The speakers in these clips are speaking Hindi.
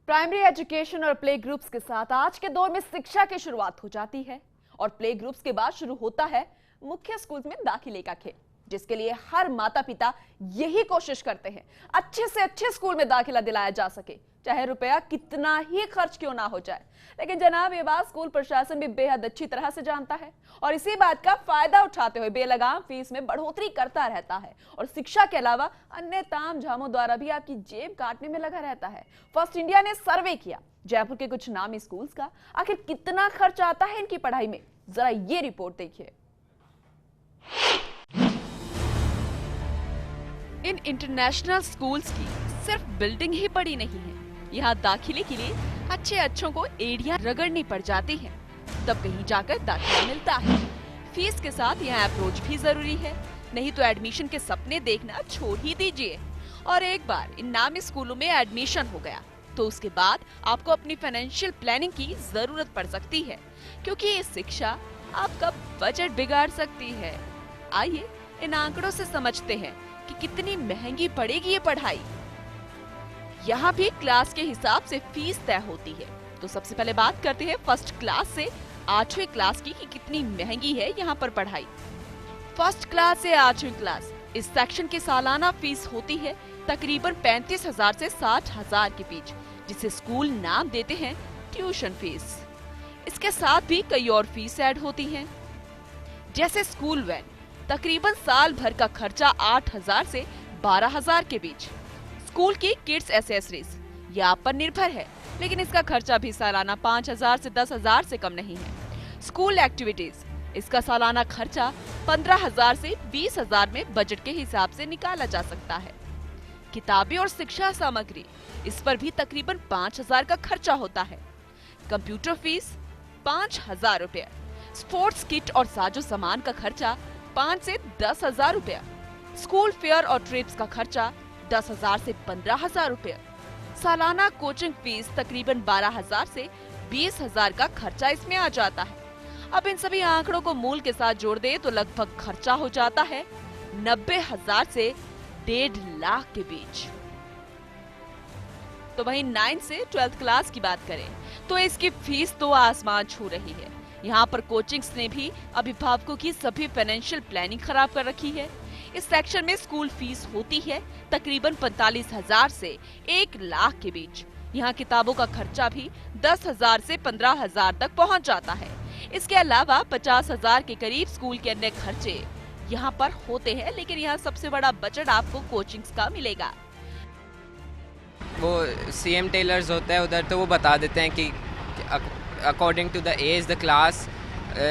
प्राइमरी एजुकेशन और प्ले ग्रुप्स के साथ आज के दौर में शिक्षा की शुरुआत हो जाती है और प्ले ग्रुप्स के बाद शुरू होता है मुख्य स्कूल में दाखिले का खेल, जिसके लिए हर माता पिता यही कोशिश करते हैं अच्छे से अच्छे स्कूल में दाखिला दिलाया जा सके, चाहे रुपया कितना ही खर्च क्यों ना हो जाए। लेकिन जनाब, ये बात स्कूल प्रशासन भी बेहद अच्छी तरह से जानता है और इसी बात का फायदा उठाते हुए बेलगाम फीस में बढ़ोतरी करता रहता है और शिक्षा के अलावा अन्य तामझामों द्वारा भी आपकी जेब काटने में लगा रहता है। फर्स्ट इंडिया ने सर्वे किया जयपुर के कुछ नामी स्कूल्स का, आखिर कितना खर्च आता है इनकी पढ़ाई में, जरा ये रिपोर्ट देखिए। इन इंटरनेशनल स्कूल्स की सिर्फ बिल्डिंग ही बड़ी नहीं है, यहाँ दाखिले के लिए अच्छों को एड़ियां रगड़नी पड़ जाती हैं, तब कहीं जाकर दाखिला मिलता है। फीस के साथ यहाँ अप्रोच भी जरूरी है, नहीं तो एडमिशन के सपने देखना छोड़ ही दीजिए। और एक बार इन नामी स्कूलों में एडमिशन हो गया तो उसके बाद आपको अपनी फाइनेंशियल प्लानिंग की जरूरत पड़ सकती है, क्योंकि ये शिक्षा आपका बजट बिगाड़ सकती है। आइए इन आंकड़ों से समझते हैं कि कितनी महंगी पड़ेगी ये पढ़ाई। यहाँ भी क्लास के हिसाब से फीस तय होती है। तो सबसे पहले बात करते हैं फर्स्ट क्लास से 8वीं क्लास की कि कितनी महंगी है यहाँ पर पढ़ाई। फर्स्ट क्लास से 8वीं क्लास इस सेक्शन की सालाना फीस होती है तकरीबन 35,000 से 60,000 के बीच, जिसे स्कूल नाम देते हैं ट्यूशन फीस। इसके साथ भी कई और फीस ऐड होती हैं, जैसे स्कूल वैन, तकरीबन साल भर का खर्चा 8,000 से 12,000 के बीच। स्कूल की किड्स एसेसरीज ये आप पर निर्भर है, लेकिन इसका खर्चा भी सालाना 5,000 से 10,000 से कम नहीं है। स्कूल एक्टिविटीज, इसका सालाना खर्चा 15,000 से 20,000 में बजट के हिसाब से निकाला जा सकता है। किताबें और शिक्षा सामग्री, इस पर भी तकरीबन 5,000 का खर्चा होता है। कंप्यूटर फीस 5,000 रुपया। स्पोर्ट्स किट और साजो सामान का खर्चा 5 से 10,000 रुपया। स्कूल फेयर और ट्रिप्स का खर्चा 10,000 से 15,000 रुपया। सालाना कोचिंग फीस तकरीबन 12,000 से 20,000 का खर्चा इसमें आ जाता है। अब इन सभी आंकड़ों को मूल के साथ जोड़ दे तो लगभग खर्चा हो जाता है 90,000 से 1.5 लाख के बीच। तो वहीं 9 से 12th क्लास की बात करें तो इसकी फीस तो आसमान छू रही है। यहाँ पर कोचिंग्स ने भी अभिभावकों की सभी फाइनेंशियल प्लानिंग खराब कर रखी है। इस सेक्शन में स्कूल फीस होती है तकरीबन 45,000 से 1 लाख के बीच। यहाँ किताबों का खर्चा भी 10,000 से 15,000 तक पहुँच जाता है। इसके अलावा 50,000 के करीब स्कूल के अन्य खर्चे यहाँ पर होते हैं, लेकिन यहाँ सबसे बड़ा बजट आपको कोचिंग्स का मिलेगा। वो CM टेलर्स होता है उधर, तो वो बता देते हैं कि according to the age the class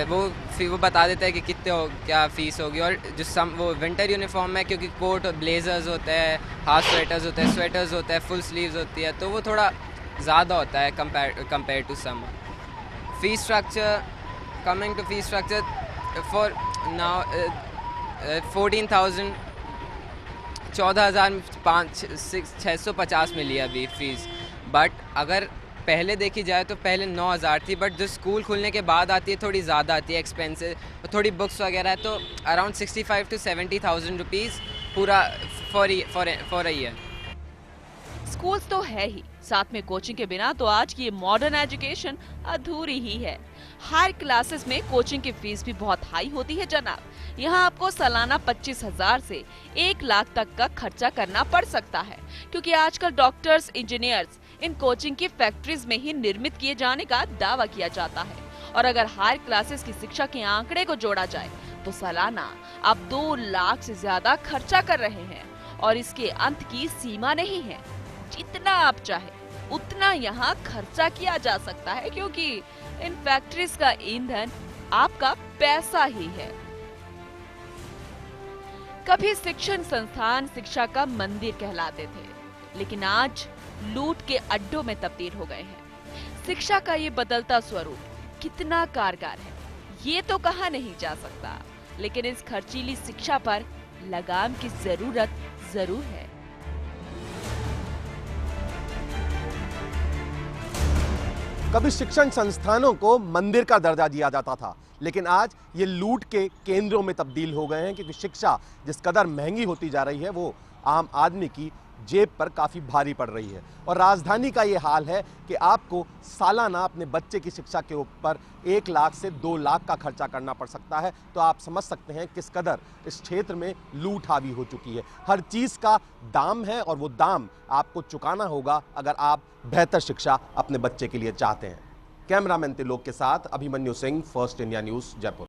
वो बता देता है कि क्या फीस होगी। और जो वो विंटर यूनिफॉर्म है, क्योंकि कोट और ब्लेजर्स होते हैं, हाफ स्वेटर्स होते हैं, स्वेटर्स होते हैं, फुल स्लीव्स होती है, तो वो थोड़ा ज़्यादा होता है compare to summer. Fees structure, coming to fees structure for now 14,000 14,650 मिली अभी फीस। बट अगर पहले देखी जाए तो पहले 9,000 थी, बट जो स्कूल खुलने के बाद आती है थोड़ी ज़्यादा आती है एक्सपेंसिव, थोड़ी बुक्स वगैरह है, तो अराउंड 65 to 70,000 रुपीज़ पूरा फॉर अ ईयर। स्कूल्स तो है ही, साथ में कोचिंग के बिना तो आज की मॉडर्न एजुकेशन अधूरी ही है। हायर क्लासेस में कोचिंग की फीस भी बहुत हाई होती है जनाब। यहाँ आपको सालाना 25,000 से 1 लाख तक का खर्चा करना पड़ सकता है, क्योंकि आजकल डॉक्टर्स, इंजीनियर्स इन कोचिंग की फैक्ट्रीज में ही निर्मित किए जाने का दावा किया जाता है। और अगर हायर क्लासेस की शिक्षा के आंकड़े को जोड़ा जाए तो सालाना आप 2 लाख से ज्यादा खर्चा कर रहे हैं और इसके अंत की सीमा नहीं है। जितना आप चाहे उतना यहाँ खर्चा किया जा सकता है, क्योंकि इन फैक्ट्रीज का ईंधन आपका पैसा ही है। कभी शिक्षण संस्थान शिक्षा का मंदिर कहलाते थे, लेकिन आज लूट के अड्डों में तब्दील हो गए हैं। शिक्षा का ये बदलता स्वरूप कितना कारगर है ये तो कहा नहीं जा सकता, लेकिन इस खर्चीली शिक्षा पर लगाम की जरूरत जरूर है। कभी शिक्षण संस्थानों को मंदिर का दर्जा दिया जाता था, लेकिन आज ये लूट के केंद्रों में तब्दील हो गए हैं, क्योंकि शिक्षा जिस कदर महंगी होती जा रही है वो आम आदमी की जेब पर काफी भारी पड़ रही है। और राजधानी का ये हाल है कि आपको सालाना अपने बच्चे की शिक्षा के ऊपर 1 लाख से 2 लाख का खर्चा करना पड़ सकता है। तो आप समझ सकते हैं किस कदर इस क्षेत्र में लूट हावी हो चुकी है। हर चीज का दाम है और वो दाम आपको चुकाना होगा अगर आप बेहतर शिक्षा अपने बच्चे के लिए चाहते हैं। कैमरामैन तिलोक के साथ Abhimanyu Singh, first India news, Jaipur.